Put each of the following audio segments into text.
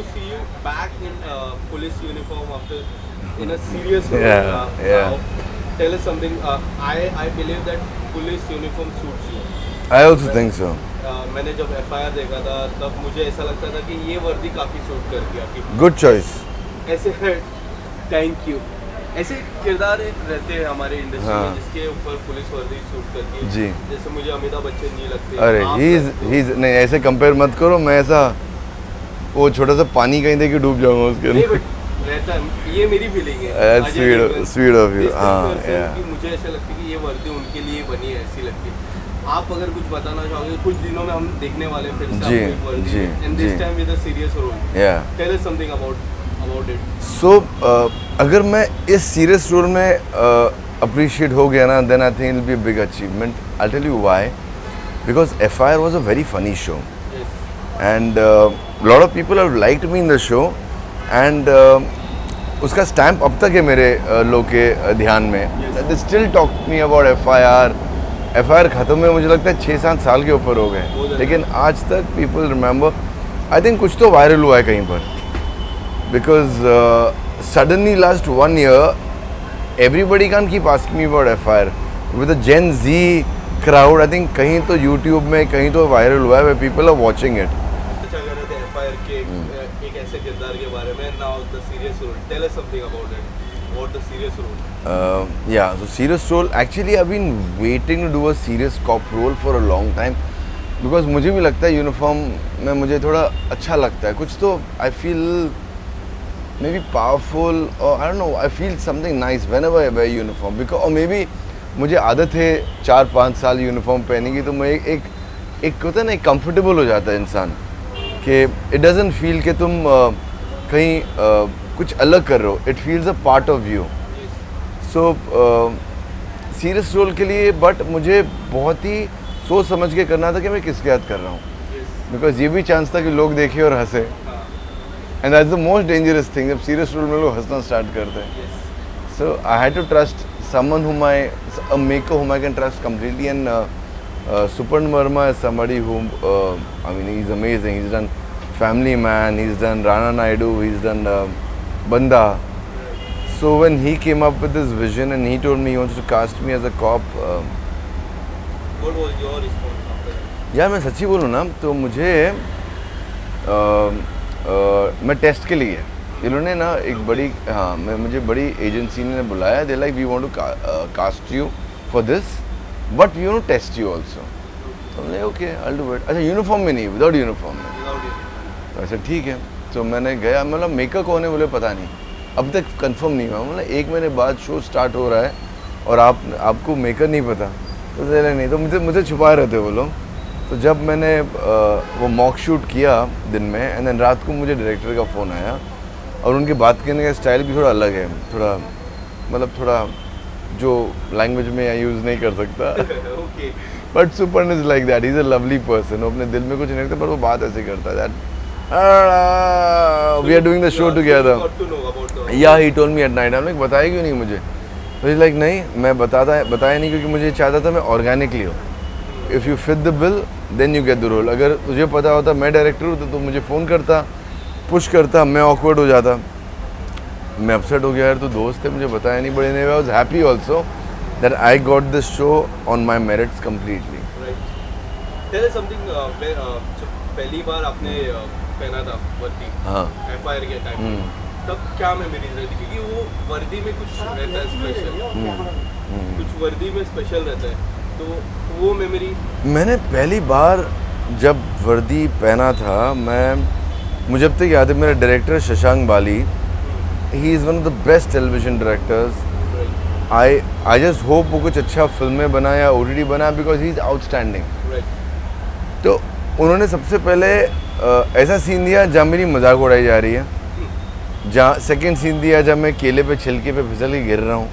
to see you back in police uniform after in a serious role. Yeah. Tell us something. I believe that police uniform suits you. I also think so. मैंने जब FIR देखा था तब मुझे ऐसा लगता था कि ये वर्दी काफ़ी सूट करती है आपकी. Good choice. ऐसे थैंक यू. ऐसे किरदार रहते हैं हमारे इंडस्ट्री में जिसके ऊपर पुलिस वर्दी सूट करती है. जी. जैसे मुझे अमिताभ बच्चन जी लगते हैं. अरे he's नहीं ऐसे कंपेयर मत करो. मैं ऐसा वो छोटा सा पानी कहीं दे के डूब जाऊंगा उसके अंदर. रहता है, ये मेरी फीलिंग है. That's sweet of you. हाँ यार. मुझे ऐसा लगता है कि ये वर्दी उनके लिए बनी है, ऐसी लगती है. आप अगर कुछ बताना चाहोगे, कुछ दिनों में हम देखने वाले हैं फिर से आपको एक वर्दी. And this time with a serious role. Yeah. Tell us something about it. So अगर मैं इस सीरियस रोल में अप्रिशिएट हो गया ना, then I think it'll be a big achievement. I'll tell you why. Because FIR was a very funny show. Yes. And lot of people have liked me in the show. And उसका stamp अब तक है मेरे लोग के ध्यान में. They still talk to me about FIR. FIR ख़त्म में मुझे लगता है 6-7 साल के ऊपर हो गए, लेकिन आज तक पीपल रिमेंबर. आई थिंक कुछ तो वायरल हुआ है कहीं पर. Because suddenly last 1 year everybody can keep asking me about FIR with the Gen Z crowd. I think कहीं तो यूट्यूब में कहीं तो वायरल हुआ है वे people are watching it. FIR के एक ऐसे किरदार के बारे में. Now the serious role. Tell us something about it. What the serious role? Yeah, so serious role. Actually, I've been waiting to do a serious cop role for a long time because मुझे भी लगता है uniform में मुझे थोड़ा अच्छा लगता है. कुछ तो I feel maybe powerful or I don't know. I feel something nice whenever I wear uniform because or maybe मुझे आदत है 4-5 साल यूनिफॉर्म पहने की, तो मैं एक होता है ना, एक कंफर्टेबल हो जाता है इंसान कि it doesn't feel कि तुम कहीं कुछ अलग कर रहे हो. It feels a part of you. So serious role के लिए बट मुझे बहुत ही सोच समझ के करना था कि मैं किसके याद कर रहा हूँ. बिकॉज ये भी चांस था कि लोग देखें और हंसे. And that's the most dangerous thing जब सीरियस रोल में लोग हंसना स्टार्ट करते हैं. So I had to trust someone whom a maker whom I can trust completely. And Suparn Verma is somebody whom I mean he's amazing. He's done Family Man, he's done Rana Naidu, he's done Banda. So when he came up with this vision and he told me he wants to cast me as a cop. What was your response after that? यार मैं सच्ची बोलूँ ना तो मुझे मैं test के लिए इन्होंने ना एक बड़ी मुझे बड़ी एजेंसी ने बुलाया. They like we want to cast you for this but we want to test you also. तो मैंने okay I will do it. अच्छा यूनिफॉर्म में नहीं, विदाउट यूनिफॉर्म में. तो ऐसा ठीक है. तो मैंने गया. मतलब मेकर कौन है बोले पता नहीं, अब तक कंफर्म नहीं हुआ. मतलब 1 महीने बाद शो स्टार्ट हो रहा है और आपको मेकर नहीं पता. तो नहीं, तो मुझे छुपाए रहते वो लोग. तो जब मैंने वो मॉक शूट किया दिन में एंड देन रात को मुझे डायरेक्टर का फ़ोन आया और उनकी बात करने का स्टाइल भी थोड़ा अलग है. थोड़ा जो लैंग्वेज में यूज़ नहीं कर सकता. But Supan is like that. Is a lovely person. वो अपने दिल में कुछ नहीं रखता पर वो बात ऐसे करता है. We are doing the show together. Yeah, he told me at night. I'm like बताया क्यों नहीं मुझे? तो he's like नहीं, मैं बताया नहीं क्योंकि मुझे चाहता था मैं ऑर्गेनिकली हो. If you fit the bill, then you get the role. अगर तुझे पता होता मैं डायरेक्टर हूँ तो तू मुझे फ़ोन करता, पुश करता, मैं ऑकवर्ड हो जाता. मैं अपसेट हो गया यार, तो दोस्त थे, मुझे बताया नहीं. But anyway, I was happy also that I got this show on my merits completely. Right. Tell us something. पहली बार आपने पहना था वर्दी. हाँ. FIR के टाइम. तब क्या मेमोरीज रहती, क्योंकि वो वर्दी में कुछ रहता है स्पेशल. कुछ वर्दी में स्पेशल रहता है. तो वो मेमोरी. मैंने पहली बार जब वर्दी पहना था, मुझे अब तक याद है मेरा director Shashank Bali. He is one of the best television directors. I just hope वो कुछ अच्छा फिल्में बना या OTT बना बिकॉज ही इज़ आउटस्टैंडिंग. तो उन्होंने सबसे पहले ऐसा सीन दिया जहाँ मेरी मजाक उड़ाई जा रही है. जहाँ सेकेंड सीन दिया जब मैं केले पे छिलके पे फिसल के गिर रहा हूँ.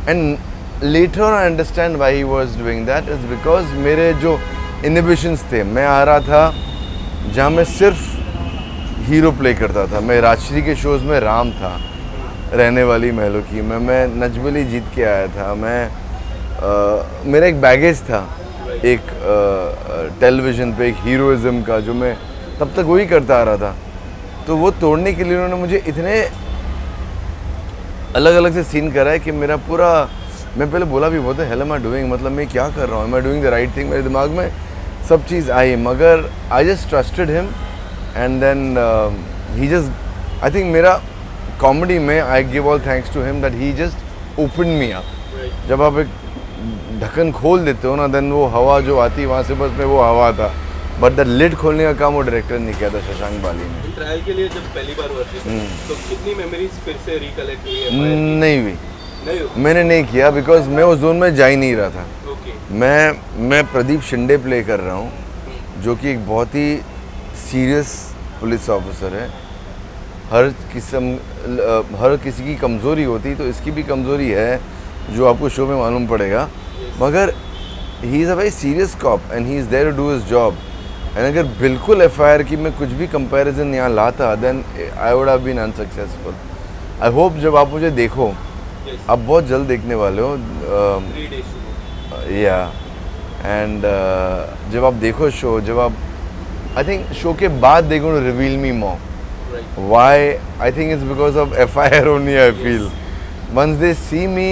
And later on I understand why he was doing that is because मेरे जो इनहिबिशंस थे, मैं आ रहा था जहाँ मैं सिर्फ हीरो प्ले करता था. मैं राजश्री के शोज़ में राम था, रहने वाली महलों की. मैं नजबली जीत के आया था. मेरा एक बैगेज था एक टेलीविज़न पे, एक हीरोइज़म का, जो मैं तब तक वही करता आ रहा था. तो वो तोड़ने के लिए उन्होंने मुझे इतने अलग अलग से सीन करा है कि मेरा पूरा, मैं पहले बोला भी बहुत हेल एम आई डूइंग, मतलब मैं क्या कर रहा हूँ, am I doing the right thing, मेरे दिमाग में सब चीज़ आई, मगर I just trusted him and then he just, I think मेरा कॉमेडी में I give all thanks to him that he just open me up. जब आप एक ढक्कन खोल देते हो ना, देन वो हवा जो आती वहाँ से बस में वो हवा था, बट द लिड खोलने का काम वो डायरेक्टर ने किया था, शशांक बाली ने। ट्रायल के लिए जब पहली बार वर्दी तो कितनी मेमोरीज फिर से रिकलेक्ट हुई है? नहीं हुई, नहीं हुई? मैंने नहीं किया बिकॉज मैं उस जोन में जा ही नहीं रहा था। ओके। मैं प्रदीप शिंदे प्ले कर रहा हूँ, जो कि एक बहुत ही सीरियस पुलिस ऑफिसर है। हर किसी की कमज़ोरी होती, तो इसकी भी कमज़ोरी है जो आपको शो में मालूम पड़ेगा, मगर he is a very serious cop and he is there to do his job. And अगर बिल्कुल एफआईआर की मैं कुछ भी कंपैरिजन यहाँ लाता, then I would have been unsuccessful. I hope जब आप मुझे देखो, आप बहुत जल्द देखने वाले हो, 3 days या एंड जब आप देखो शो, जब आप आई थिंक शो के बाद they gonna reveal me more why. I think it's because of FIR only, I feel once they see me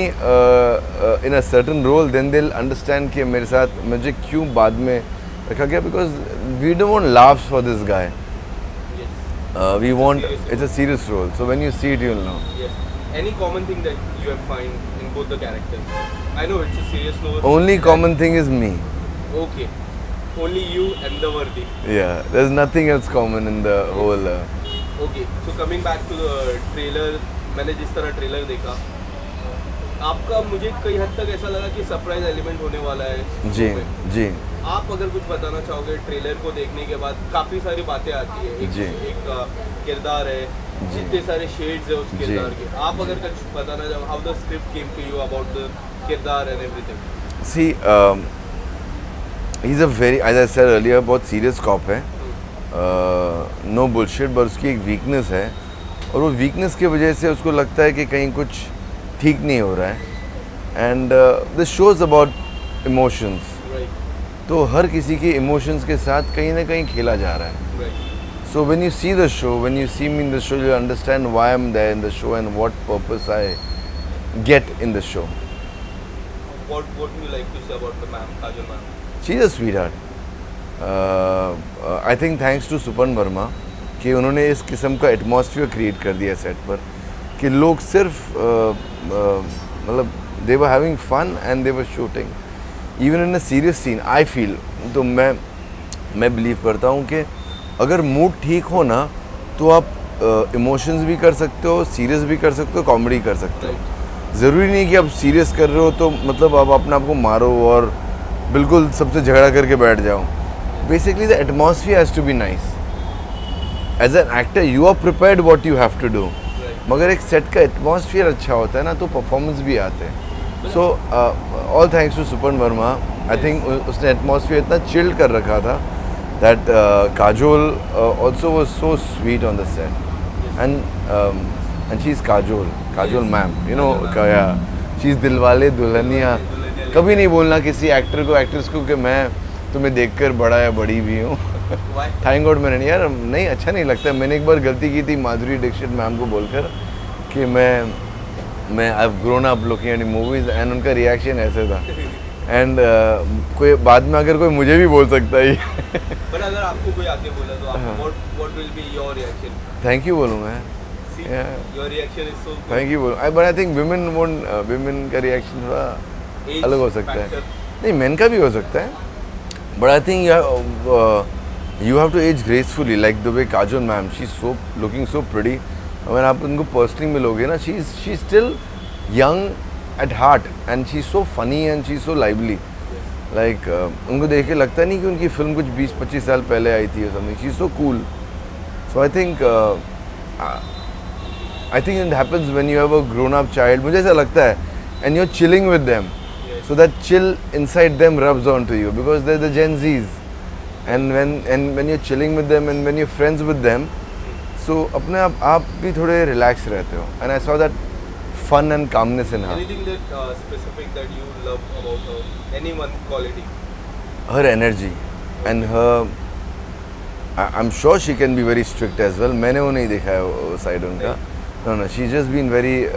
in a certain role, then they'll understand कि मेरे साथ मुझे क्यों बाद में रखा गया, because we don't want laughs for this guy. We want, it's a serious role, so when you see it you'll know. Yes. Any common thing that you have find in both the characters? I know it's a serious role. Only common thing is me. Okay. Only you and the Vardi. Yeah, there's nothing else common in the whole. Okay. So coming back to the trailer, मैंने जिस तरह trailer देखा, आपका मुझे कई हद तक ऐसा लगा कि सरप्राइज एलिमेंट होने वाला है जी जी। आप अगर कुछ बताना चाहोगे ट्रेलर को देखने के बाद? काफ़ी सारी बातें आती है, एक किरदार है, जितने सारे शेड्स है उस किरदार के, आप अगर कुछ बताना चाहो, how the script came to you about the किरदार and everything? See he is a very, as I said earlier, बहुत सीरियस कॉप है, नो बुलशिट, बट उसकी एक वीकनेस है, और वो वीकनेस की वजह से उसको लगता है कि कहीं कुछ ठीक नहीं हो रहा है। And this shows about emotions, तो हर किसी के इमोशंस के साथ कहीं ना कहीं खेला जा रहा है। So when you see the show, when you see me in the show, you understand why I am there in the show and what purpose I get in the show. What would you like to say about the ma'am, Kajol ma'am? She is a sweetheart. I think thanks to Supan Varma कि उन्होंने इस किस्म का atmosphere create कर दिया set पर, कि लोग सिर्फ मतलब they were having fun and they were shooting even in a serious scene. I feel, तो मैं बिलीव करता हूँ कि अगर मूड ठीक हो ना, तो आप इमोशंस भी कर सकते हो, सीरियस भी कर सकते हो, कॉमेडी कर सकते हो। ज़रूरी नहीं कि आप सीरियस कर रहे हो तो मतलब आप अपने आप को मारो और बिल्कुल सबसे झगड़ा करके बैठ जाओ। Basically the atmosphere has to be nice. As an actor you are prepared what you have to do, मगर एक सेट का एटमॉस्फेयर अच्छा होता है ना, तो परफॉर्मेंस भी आते हैं। So all thanks to Supan Varma. I think उसने एटमॉस्फेयर इतना चिल्ड कर रखा था that Kajol also was so sweet on the set, and she is Kajol ma'am, you know, she is Dilwale Dulhania. कभी नहीं बोलना किसी एक्टर को, एक्ट्रेस को कि मैं तुम्हें देखकर बड़ा या बड़ी भी हूँ। थैंक गॉड मैंने, यार नहीं, अच्छा नहीं लगता। मैंने एक बार गलती की थी माधुरी दीक्षित मैम को बोलकर कि मैं I have grown up looking at movies, and उनका रिएक्शन ऐसे था। एंड कोई बाद में अगर कोई मुझे भी बोल सकता है पर अगर आपको कोई आके बोला तो आप what will be your reaction? Thank you बोलूँगा। Your reaction is so thank you बोलूँ। बट आई थिंक विमेन का रिएक्शन थोड़ा अलग हो सकता है। नहीं, मेन का भी हो सकता है, but I think you have to age gracefully, like the way Kajol ma'am, she's so looking so pretty. When आप उनको पर्सनली मिलोगे ना, she's still young at heart and she's so funny and she's so lively. Like उनको देख के लगता नहीं कि उनकी फिल्म कुछ 20-25 साल पहले आई थी or something. She's so cool. So I think it happens when you have a grown up child. मुझे ऐसा लगता है, and you're chilling with them, so that chill inside them rubs onto you because they're the Gen Zs. And when you're chilling with them and when you're friends with them, so अपने आप भी थोड़े relaxed रहते हो, and I saw that fun and calmness in her. Anything that specific that you love about her? Any one quality? Her energy and her I'm sure she can be very strict as well. मैंने वो नहीं देखा है वो side उनका. No, she's just been very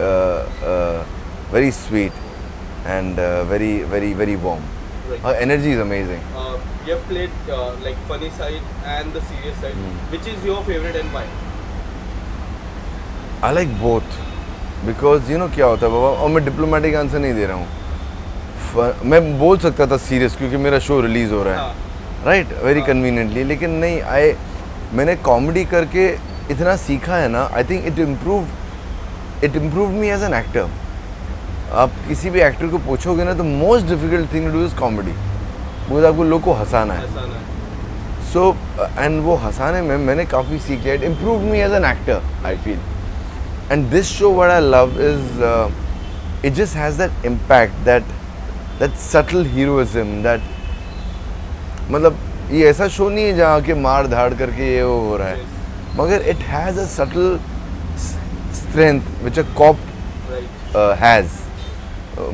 sweet and very warm. Right. Her energy is amazing. You have played like funny side and the serious side. Which is your favorite and why? I like both because you know क्या होता है बाबा, और मैं diplomatic answer नहीं दे रहा हूँ. मैं बोल सकता था सीरियस क्योंकि मेरा शो रिलीज हो रहा है, राइट, वेरी कन्वीनियंटली, लेकिन नहीं, मैंने कॉमेडी करके इतना सीखा है ना. I think it improve me as an actor. आप किसी भी एक्टर को पूछोगे ना तो most difficult thing to do is comedy, because आपको लोग को हंसाना है. सो एंड वो हंसाने में मैंने काफ़ी सीख लिया. It improve me as an actor I feel. And this show what I love is it just has that impact, that subtle heroism, that मतलब ये ऐसा शो नहीं है जहाँ के मार धाड़ करके ये वो हो रहा है, मगर it has a subtle strength which a cop has.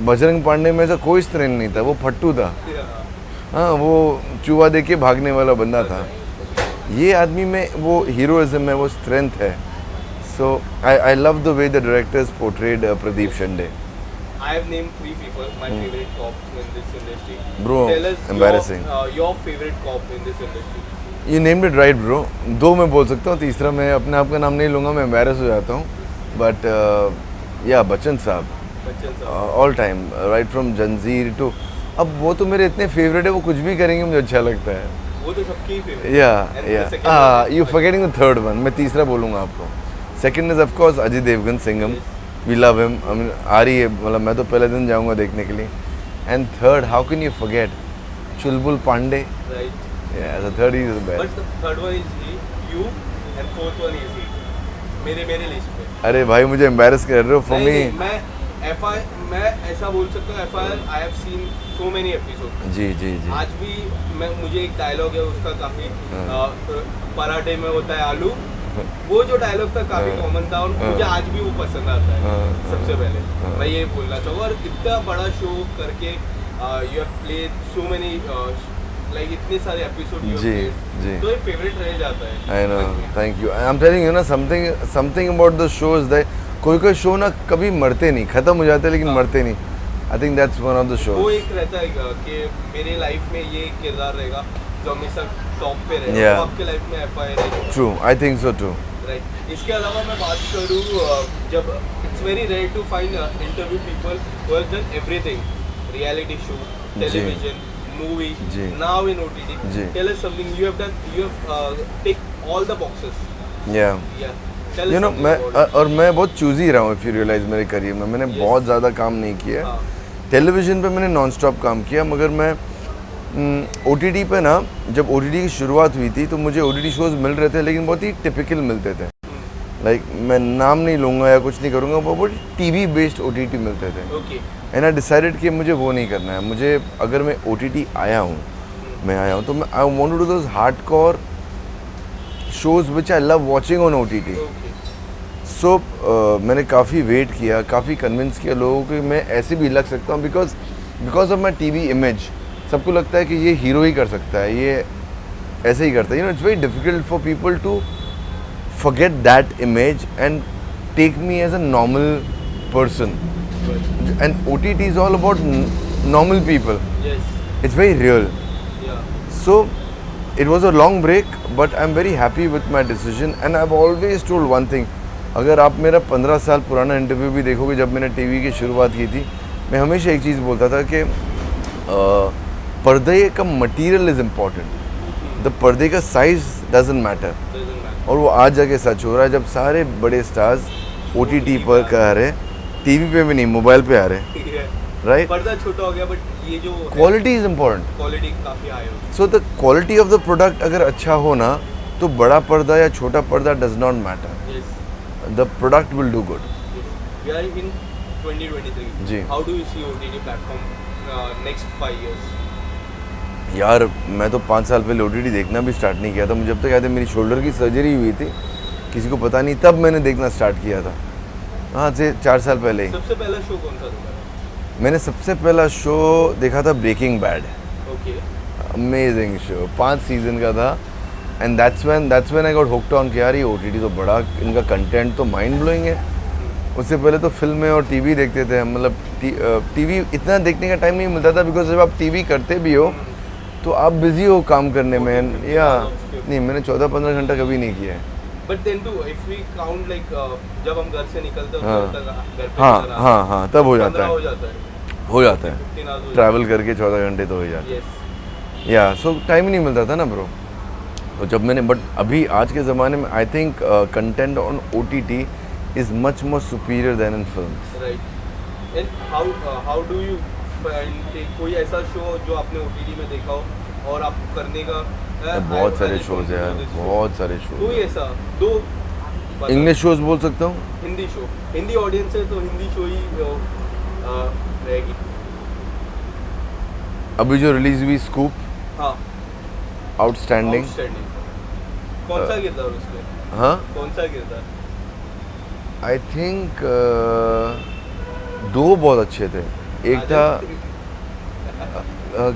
Bajrang Pandey में ऐसा कोई स्ट्रेंथ नहीं था, वो फट्टू था. हाँ, वो चूहा दे के भागने वाला बंदा था. ये आदमी में वो हीरोइज्म है, वो स्ट्रेंथ है. So I love the way the directors portrayed Pradeep Shende. I have named 3 people, my favorite cops in this industry. Bro, tell us embarrassing. Your favorite cop in this industry. You named it right, bro. 2 मैं बोल सकता हूँ, तीसरा मैं अपने आप का नाम नहीं लूँगा, मैं एम्बैरस हो जाता हूँ. बट या बच्चन साहब, ऑल टाइम, राइट फ्रॉम जंजीर टू, अब वो तो मेरे इतने फेवरेट है, वो कुछ भी करेंगे मुझे अच्छा लगता है. वो तो सबकी favourite. Yeah you forgetting the third one. मैं तीसरा बोलूँगा आपको. Second is of course Ajay Devgn, Singham. We love him. I mean, आ रही है, मतलब मैं तो पहले दिन जाऊंगा देखने के लिए. And third, how can you forget Chulbul Pandey? Right. Yeah, the third is the best. But the third one is he, you, and fourth one is he. मेरे लिस्ट में. अरे भाई मुझे embarrass कर रहे हो. For me. मैं ऐसा बोल सकता हूँ. FIR I have seen so many episodes. जी. आज भी मुझे एक डायलॉग है उसका काफी पराठे में होता है आलू. वो जो डायलॉग था काफी कॉमन था और मुझे आज भी वो पसंद आता है. सबसे पहले मैं ये बोलना चाहूँगा. और इतना बड़ा शो करके you have played so many like इतने सारे एपिसोड यू हैव प्लेड, तो ये फेवरेट रह जाता है. I know, thank you. I am telling you ना something about the shows that कोई शो ना कभी मरते नहीं, खत्म हो जाते लेकिन मरते नहीं. I think that's one of the shows. वो एक रहता है कि मेरे लाइफ में ये किरदार रहेगा जो हमेशा टॉप पे रहेगा. Yeah. तो आपके लाइफ में FIR रहेगा. True, I think so too. Right. इसके अलावा मैं बात करूँ, जब it's very rare to find interview people who have done everything, reality show, television, movie, now in OTT. Tell us something you have done, you have tick all the boxes. Yeah you know, मैं बहुत choosy रहा हूँ. If you realise मेरे career में मैंने बहुत ज़्यादा काम नहीं किया. टेलीविजन पे मैंने नॉन स्टॉप काम किया, मगर मैं OTT पे ना, जब OTT की शुरुआत हुई थी तो मुझे OTT शोज़ मिल रहे थे, लेकिन बहुत ही टिपिकल मिलते थे. लाइक मैं नाम नहीं लूँगा या कुछ नहीं करूँगा, वो बहुत TV बेस्ड OTT मिलते थे. एंड आई डिसाइडेड कि मुझे वो नहीं करना है. मुझे अगर मैं OTT आया हूँ तो मैं I want to do those hardcore shows which I love watching on OTT. सो मैंने काफ़ी वेट किया, काफ़ी कन्विंस किया लोगों को कि मैं ऐसे भी लग सकता हूँ, because of my TV image. सबको लगता है कि ये हीरो ही कर सकता है, ये ऐसे ही करता है. You know, it's very difficult for people to forget that image and take me as a normal person. And OTT is all about normal people. It's very real. So it was a long break, but I am very happy with my decision. And I have always told one thing. अगर आप मेरा 15 साल पुराना interview भी देखोगे, जब मैंने TV की शुरुआत की थी, मैं हमेशा एक चीज़ बोलता था कि पर्दे का मटेरियल इज़ इम्पॉर्टेंट, द पर्दे का साइज डजंट मैटर. और वो आज जाके सच हो रहा है जब सारे बड़े स्टार्स OTT पर आ रहे, TV पे भी नहीं, मोबाइल पे आ रहे. राइट. पर्दा छोटा हो गया, बट ये जो क्वालिटी इज़ इम्पॉर्टेंट. क्वालिटी काफ़ी हाई हो. So the quality of the product अगर अच्छा हो ना, तो बड़ा पर्दा या छोटा पर्दा does not matter. The product will do good. We are in 2023. जी. How do you see OTT platform next 5 years? यार मैं तो 5 साल पहले OTT देखना भी स्टार्ट नहीं किया था. मुझे अब तक याद है मेरी शोल्डर की सर्जरी हुई थी, किसी को पता नहीं, तब मैंने देखना स्टार्ट किया था. हाँ, से 4 साल पहले ही. सबसे पहला शो कौन सा था? मैंने सबसे पहला शो देखा था Breaking Bad. Okay. Amazing show, 5 season का था. And that's when I got hooked on कि यार ये OTT तो बड़ा, इनका कंटेंट तो माइंड ब्लोइंग है। उससे पहले तो फिल्में और टीवी देखते थे हम, मतलब टीवी इतना देखने का टाइम नहीं मिलता था, बिकॉज जब आप टीवी करते भी हो तो आप बिजी हो काम करने में, या नहीं, मैंने 14-15 घंटा कभी नहीं किया है। But then too if we count like जब हम घर से निकलते हैं हाँ। घर पे हाँ तब हो जाता 15 हो है, जाता है, हो जाता है 15 hours हो ट्रैवल करके 14 घंटे तो हो ही जाते जाता है। Yes. हैं, या सो टाइम ही नहीं मिलता था ना ब्रो। तो जब मैंने, बट अभी आज के ज़माने में I think content on OTT is much more superior than in films. Right. And how do you find कोई ऐसा शो जो आपने OTT में देखा हो और आपको करने का बहुत सारे शोज है यार, बहुत सारे कोई शोज। ऐसा दो इंग्लिश शोज बोल सकता हूँ। हिंदी शो, हिंदी ऑडियंस है तो हिंदी शो ही रहेगी। अभी जो रिलीज हुई स्कूप, हाँ, आउटस्टैंडिंग। आउटस्टैंडिंग। कौन सा किरदार उसमें? हाँ, कौन सा किरदार? आई थिंक दो बहुत अच्छे थे। एक था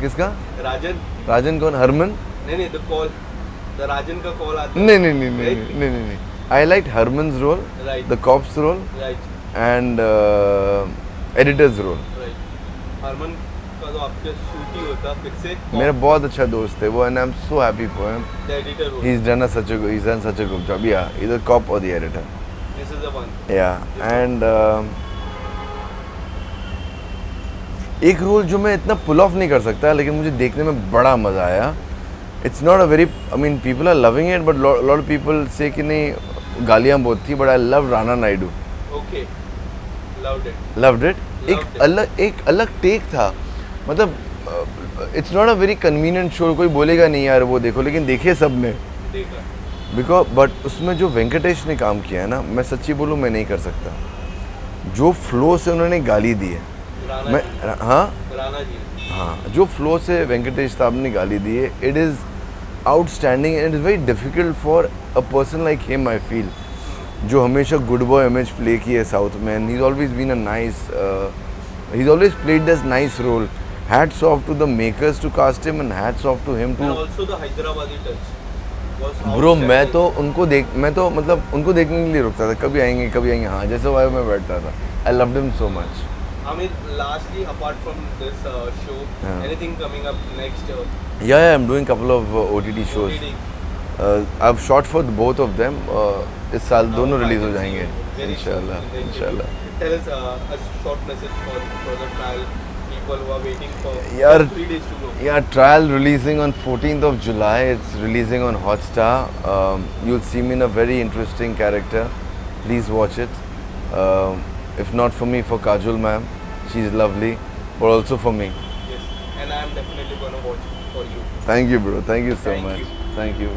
किसका? राजन। राजन कौन? हरमन? नहीं द कॉल, द राजन का कॉल आता है। नहीं। I like Harman's role, Right. The cops role right and editors role. Right. Harman का तो आपके शूट ही होता फिर से। मेरा बहुत अच्छा दोस्त है वो, and I am so happy for him. The editor role. He's done such a good job. Yeah, either cop or the editor. This is the one. Yeah, and एक रोल जो मैं इतना पुल ऑफ नहीं कर सकता, लेकिन मुझे देखने में बड़ा मज़ा आया। It's not a very, I mean people are loving it, but lot of people से कि नहीं, गालियाँ बहुत थी, but I love Rana Naidu. Okay, loved it. Loved it. Loved it. एक अलग टेक था, मतलब it's not a very convenient show, कोई बोलेगा नहीं यार वो देखो, लेकिन देखे सब ने, देखा। बिकॉज बट उसमें जो वेंकटेश ने काम किया है ना, मैं सच्ची बोलूँ मैं नहीं कर सकता। जो फ्लो से उन्होंने गाली दी है, राणा मैं जी। हाँ राणा जी। हाँ, जो फ्लो से वेंकटेश साहब ने गाली दी है, it is outstanding and it is very difficult for a person like him, I feel, जो हमेशा गुड बॉय इमेज प्ले की है साउथ में, and he is always been a nice, he is always played this nice role. Hats off to the makers to cast him, and hats off to him And too. also the Hyderabadi touch was bro मैं outstanding. तो मतलब उनको देखने के लिए रुकता था, कभी आएंगे, हाँ, जैसे वायु में बैठता था। I loved him so much. I mean, lastly, apart from this show, Yeah. anything coming up next? Yeah, I'm doing couple of OTT shows. OTT? I've shot for both of them. इस साल दोनों Oh, release हो I can जाएंगे see. Very इंशाल्लाह, soon. Very इंशाल्लाह। soon. Tell us a short message for the trial people who are waiting for यार, 3 days to go. Yeah, trial releasing on 14th of July. It's releasing on Hotstar. You'll see me in a very interesting character. Please watch it. If not for me, for Kajol ma'am. She's lovely, but also for me. Yes, and I am definitely gonna watch for you. Thank you, bro. Thank you so Thank much. you. Thank you.